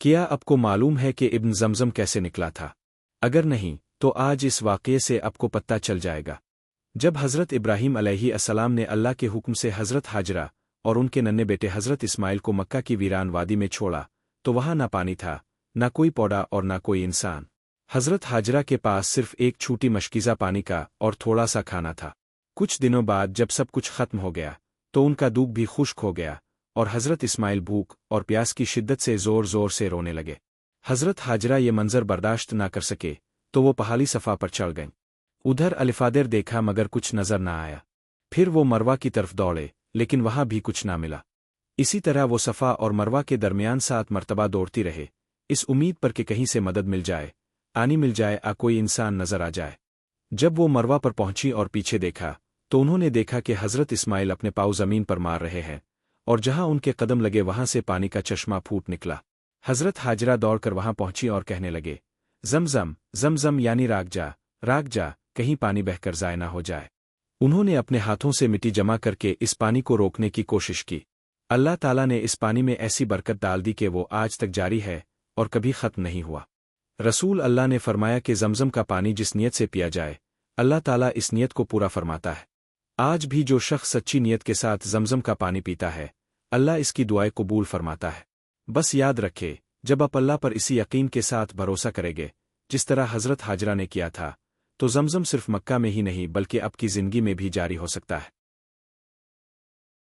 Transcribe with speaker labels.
Speaker 1: کیا آپ کو معلوم ہے کہ ابن زمزم کیسے نکلا تھا؟ اگر نہیں تو آج اس واقعے سے آپ کو پتہ چل جائے گا۔ جب حضرت ابراہیم علیہ السلام نے اللہ کے حکم سے حضرت حاجرہ اور ان کے ننھے بیٹے حضرت اسماعیل کو مکہ کی ویران وادی میں چھوڑا تو وہاں نہ پانی تھا، نہ کوئی پودا اور نہ کوئی انسان۔ حضرت حاجرہ کے پاس صرف ایک چھوٹی مشکیزہ پانی کا اور تھوڑا سا کھانا تھا۔ کچھ دنوں بعد جب سب کچھ ختم ہو گیا تو ان کا دودھ بھی خشک ہو گیا اور حضرت اسماعیل بھوک اور پیاس کی شدت سے زور زور سے رونے لگے۔ حضرت حاجرہ یہ منظر برداشت نہ کر سکے تو وہ پہاڑی صفا پر چڑھ گئیں۔ ادھر الفادر دیکھا مگر کچھ نظر نہ آیا۔ پھر وہ مروہ کی طرف دوڑے لیکن وہاں بھی کچھ نہ ملا۔ اسی طرح وہ صفا اور مروہ کے درمیان 7 مرتبہ دوڑتی رہے، اس امید پر کہ کہیں سے مدد مل جائے، مل جائے کوئی انسان نظر آ جائے۔ جب وہ مروہ پر پہنچی اور پیچھے دیکھا تو انہوں نے دیکھا کہ حضرت اسماعیل اپنے پاؤں زمین پر مار رہے ہیں اور جہاں ان کے قدم لگے وہاں سے پانی کا چشمہ پھوٹ نکلا۔ حضرت حاجرہ دوڑ کر وہاں پہنچی اور کہنے لگے، زمزم زمزم یعنی راگ جا، کہیں پانی بہہ کر ضائع نہ ہو جائے۔ انہوں نے اپنے ہاتھوں سے مٹی جمع کر کے اس پانی کو روکنے کی کوشش کی۔ اللہ تعالیٰ نے اس پانی میں ایسی برکت ڈال دی کہ وہ آج تک جاری ہے اور کبھی ختم نہیں ہوا۔ رسول اللہ نے فرمایا کہ زمزم کا پانی جس نیت سے پیا جائے اللہ تعالیٰ اس نیت کو پورا فرماتا ہے۔ آج بھی جو شخص سچی نیت کے ساتھ زمزم کا پانی پیتا ہے اللہ اس کی دعائیں قبول فرماتا ہے۔ بس یاد رکھے، جب آپ اللہ پر اسی یقین کے ساتھ بھروسہ کریں گے جس طرح حضرت حاجرہ نے کیا تھا تو زمزم صرف مکہ میں ہی نہیں بلکہ آپ کی زندگی میں بھی جاری ہو سکتا ہے۔